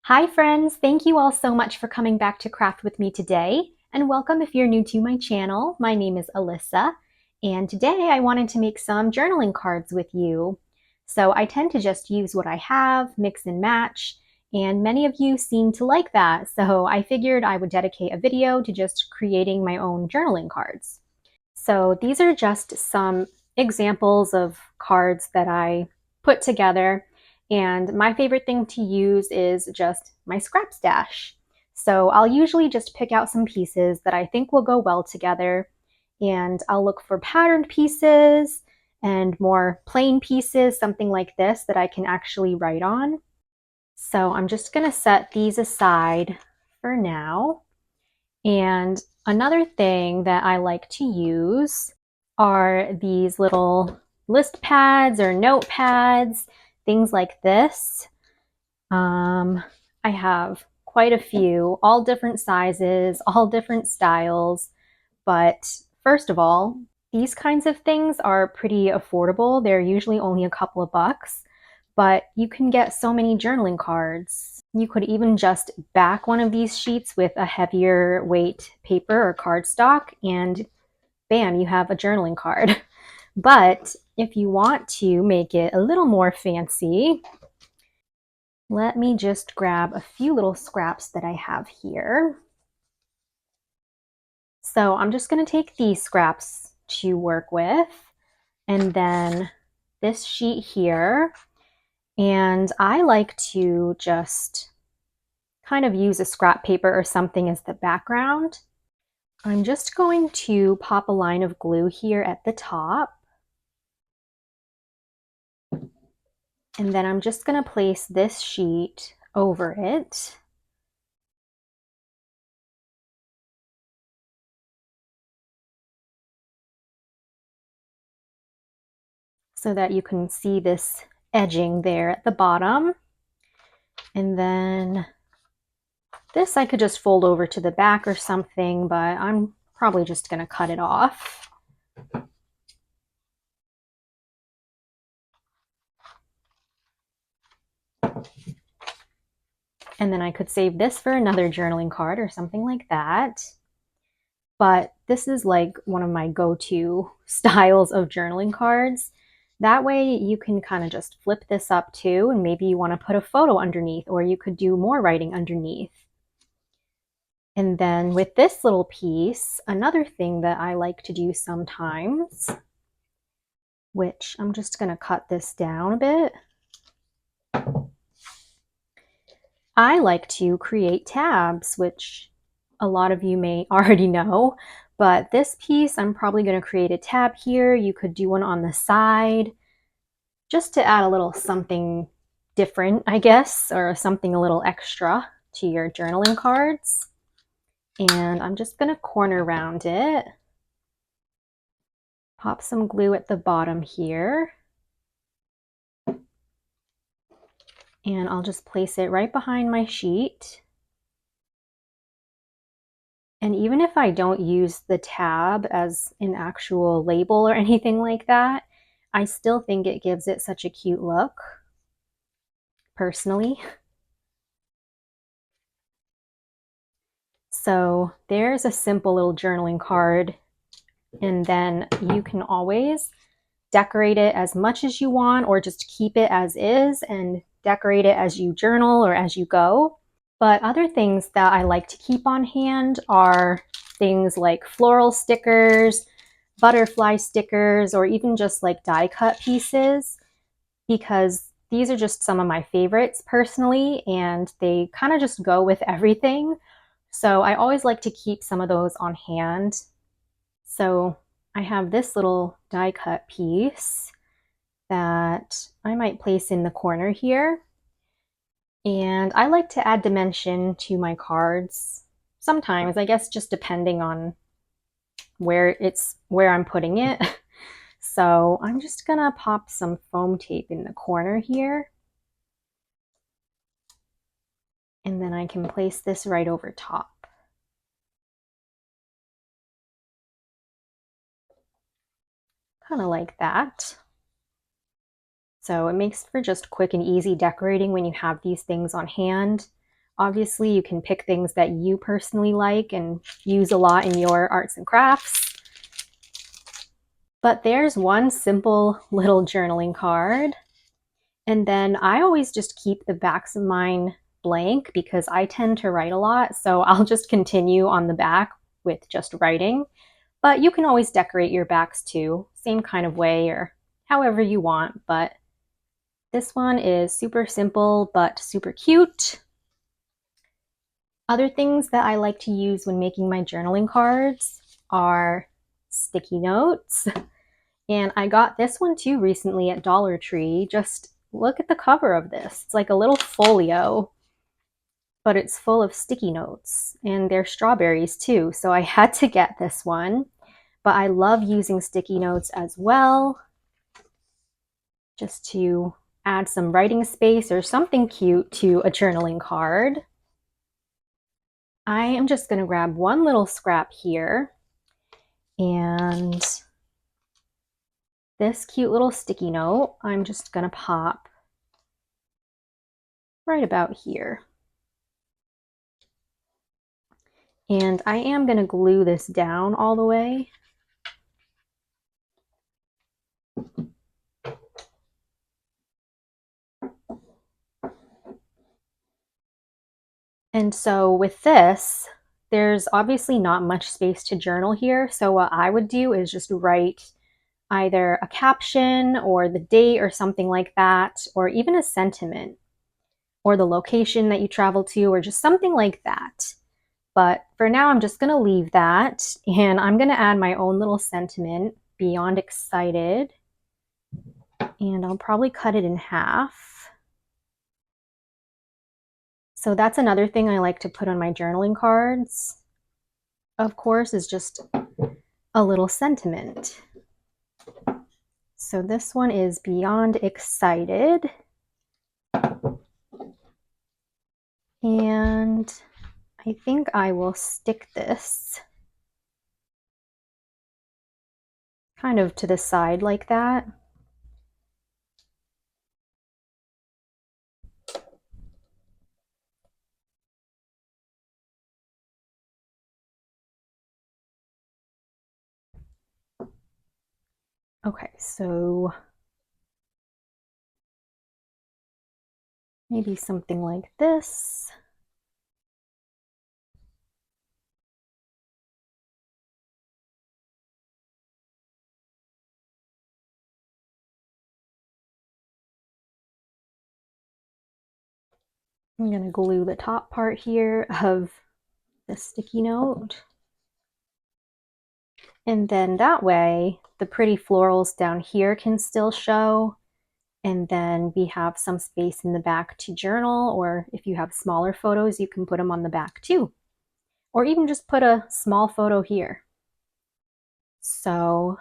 Hi friends, thank you all so much for coming back to craft with me today, and welcome if you're new to my channel. My name is Alyssa, and today I wanted to make some journaling cards with you. So I tend to just use what I have, mix and match, and many of you seem to like that, so I figured I would dedicate a video to just creating my own journaling cards. So these are just some examples of cards that I put together. And my favorite thing to use is just my scrap stash. So I'll usually just pick out some pieces that I think will go well together. And I'll look for patterned pieces and more plain pieces, something like this that I can actually write on. So I'm just going to set these aside for now. And another thing that I like to use are these little list pads or notepads, things like this. I have quite a few, all different sizes, all different styles. But first of all, these kinds of things are pretty affordable. They're usually only a couple of bucks, but you can get so many journaling cards. You could even just back one of these sheets with a heavier weight paper or cardstock, and bam, you have a journaling card. But if you want to make it a little more fancy, let me just grab a few little scraps that I have here. So I'm just going to take these scraps to work with, and then this sheet here. And I like to just kind of use a scrap paper or something as the background. I'm just going to pop a line of glue here at the top. And then I'm just going to place this sheet over it. So that you can see this edging there at the bottom. And then this I could just fold over to the back or something, but I'm probably just going to cut it off. And then I could save this for another journaling card or something like that. But this is like one of my go-to styles of journaling cards. That way you can kind of just flip this up too, and maybe you want to put a photo underneath, or you could do more writing underneath. And then with this little piece, another thing that I like to do sometimes, which I'm just going to cut this down a bit, I like to create tabs, which a lot of you may already know, but this piece, I'm probably going to create a tab here. You could do one on the side just to add a little something different, I guess, or something a little extra to your journaling cards. And I'm just going to corner round it. Pop some glue at the bottom here. And I'll just place it right behind my sheet. And even if I don't use the tab as an actual label or anything like that, I still think it gives it such a cute look, personally. So there's a simple little journaling card, and then you can always decorate it as much as you want, or just keep it as is and decorate it as you journal or as you go. But other things that I like to keep on hand are things like floral stickers, butterfly stickers, or even just like die cut pieces, because these are just some of my favorites personally, and they kind of just go with everything. So I always like to keep some of those on hand. So I have this little die cut piece that I might place in the corner here. And I like to add dimension to my cards sometimes, I guess, just depending on where I'm putting it. So I'm just gonna pop some foam tape in the corner here. And then I can place this right over top. Kind of like that. So it makes for just quick and easy decorating when you have these things on hand. Obviously, you can pick things that you personally like and use a lot in your arts and crafts. But there's one simple little journaling card. And then I always just keep the backs of mine blank because I tend to write a lot. So I'll just continue on the back with just writing. But you can always decorate your backs too, same kind of way or however you want. But this one is super simple but super cute. Other things that I like to use when making my journaling cards are sticky notes. And I got this one too recently at Dollar Tree. Just look at the cover of this. It's like a little folio, but it's full of sticky notes, and they're strawberries too. So I had to get this one, but I love using sticky notes as well, just to add some writing space or something cute to a journaling card. I am just going to grab one little scrap here, and this cute little sticky note I'm just going to pop right about here. And I am going to glue this down all the way. And so with this, there's obviously not much space to journal here. So what I would do is just write either a caption or the date or something like that, or even a sentiment or the location that you travel to or just something like that. But for now, I'm just going to leave that, and I'm going to add my own little sentiment, beyond excited, and I'll probably cut it in half. So that's another thing I like to put on my journaling cards, of course, is just a little sentiment. So this one is beyond excited. And I think I will stick this kind of to the side like that. Okay, so maybe something like this. I'm going to glue the top part here of the sticky note. And then that way, the pretty florals down here can still show. And then we have some space in the back to journal, or if you have smaller photos, you can put them on the back too. Or even just put a small photo here. So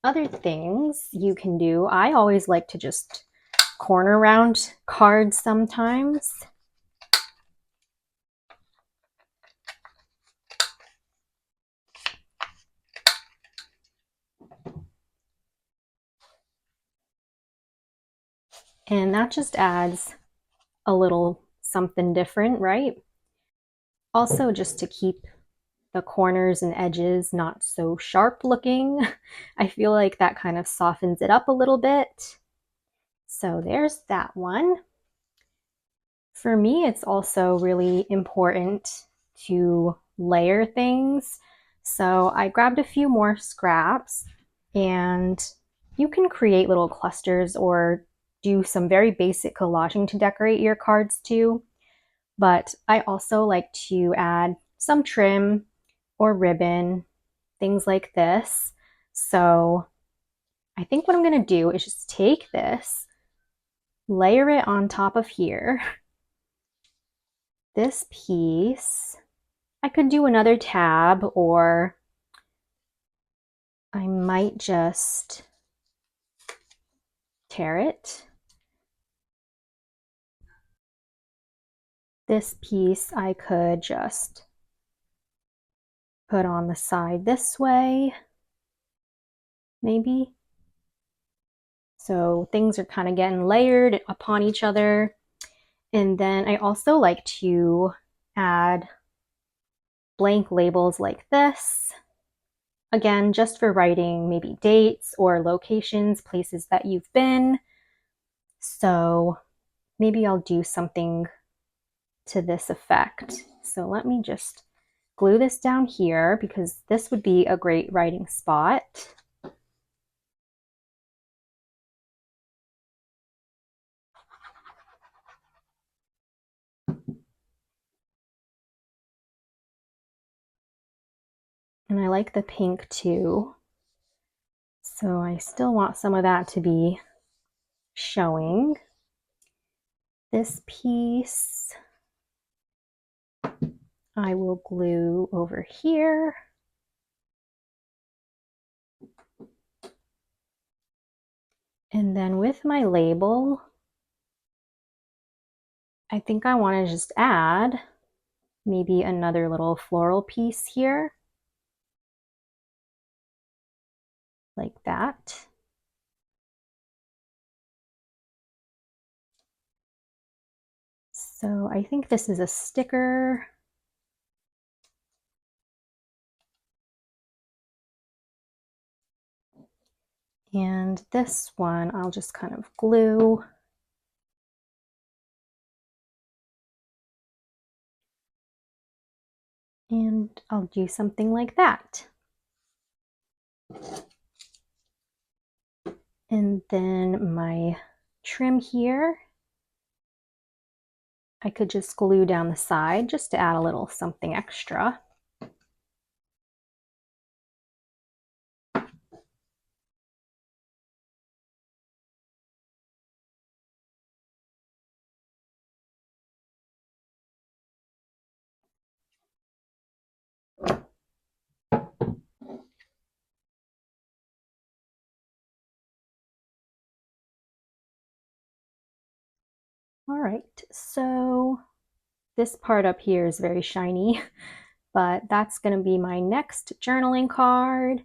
other things you can do, I always like to just corner round cards sometimes. And that just adds a little something different, right? Also, just to keep the corners and edges not so sharp looking, I feel like that kind of softens it up a little bit. So there's that one. For me, it's also really important to layer things. So I grabbed a few more scraps, and you can create little clusters or do some very basic collaging to decorate your cards too. But I also like to add some trim or ribbon, things like this. So I think what I'm going to do is just take this, layer it on top of here. This piece, I could do another tab, or I might just tear it. This piece I could just put on the side this way, maybe. So things are kind of getting layered upon each other. And then I also like to add blank labels like this. Again, just for writing maybe dates or locations, places that you've been. So maybe I'll do something to this effect. So let me just glue this down here because this would be a great writing spot. And I like the pink too. So I still want some of that to be showing. This piece I will glue over here. And then with my label, I think I want to just add maybe another little floral piece here, like that. So I think this is a sticker. And this one I'll just kind of glue. And I'll do something like that. And then my trim here, I could just glue down the side just to add a little something extra. All right, so this part up here is very shiny, but that's going to be my next journaling card.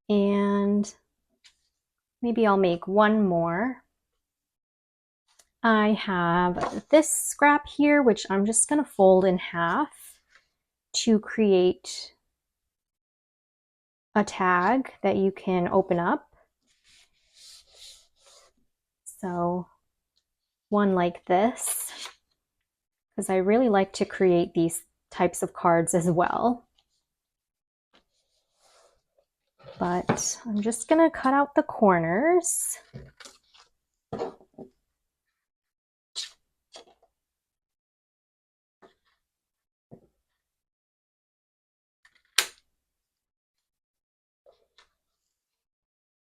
And maybe I'll make one more. I have this scrap here, which I'm just going to fold in half to create a tag that you can open up. So one like this, because I really like to create these types of cards as well. But I'm just going to cut out the corners.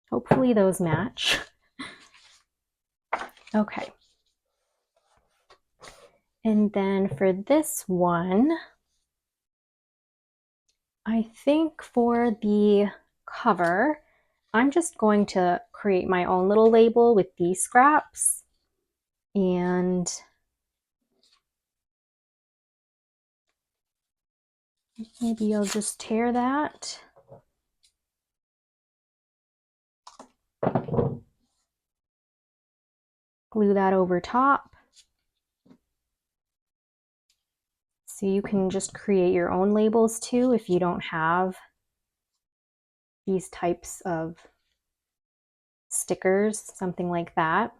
Hopefully those match. Okay. And then for this one, I think for the cover, I'm just going to create my own little label with these scraps. And maybe I'll just tear that. Glue that over top. So you can just create your own labels too if you don't have these types of stickers, something like that.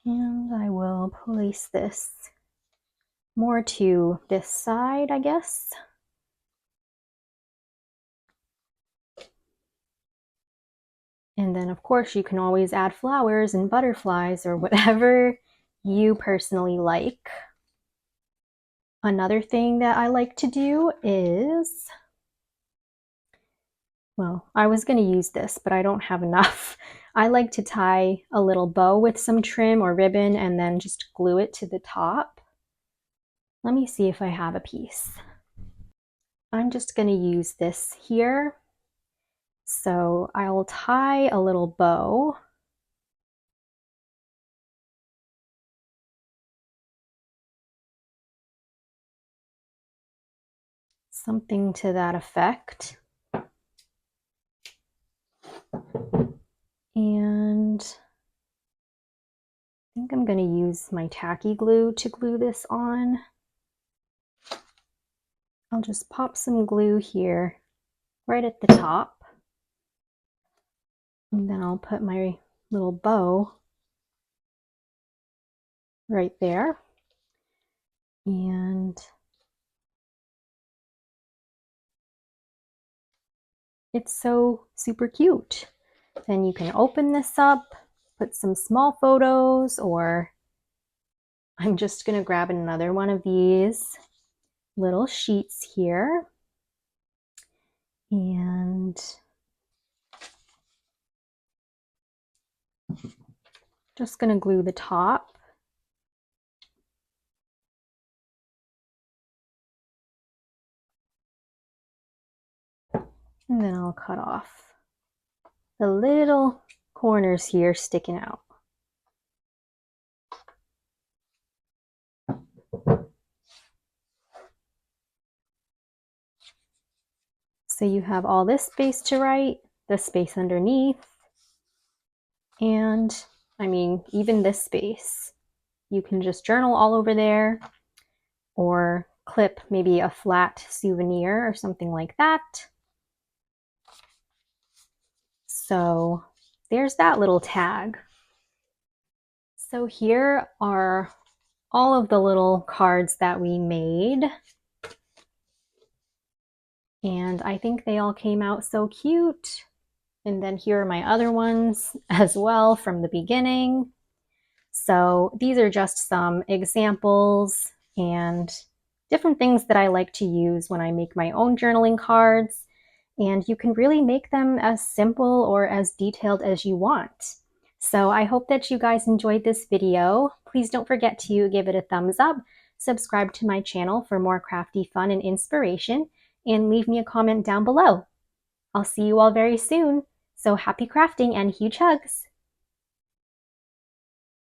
And I will place this more to this side, I guess. And then of course you can always add flowers and butterflies or whatever you personally like. Another thing that I like to do is, well, I was going to use this, but I don't have enough. I like to tie a little bow with some trim or ribbon and then just glue it to the top. Let me see if I have a piece. I'm just going to use this here. So I'll tie a little bow. Something to that effect. And I think I'm going to use my tacky glue to glue this on. I'll just pop some glue here right at the top. And then I'll put my little bow right there. And it's so super cute. Then you can open this up, put some small photos, or I'm just going to grab another one of these little sheets here. And just going to glue the top. And then I'll cut off the little corners here sticking out. So you have all this space to write, the space underneath, and I mean, even this space. You can just journal all over there, or clip maybe a flat souvenir or something like that. So there's that little tag. So here are all of the little cards that we made. And I think they all came out so cute. And then here are my other ones as well from the beginning. So these are just some examples and different things that I like to use when I make my own journaling cards. And you can really make them as simple or as detailed as you want. So I hope that you guys enjoyed this video. Please don't forget to give it a thumbs up, subscribe to my channel for more crafty fun and inspiration, and leave me a comment down below. I'll see you all very soon. So happy crafting and huge hugs!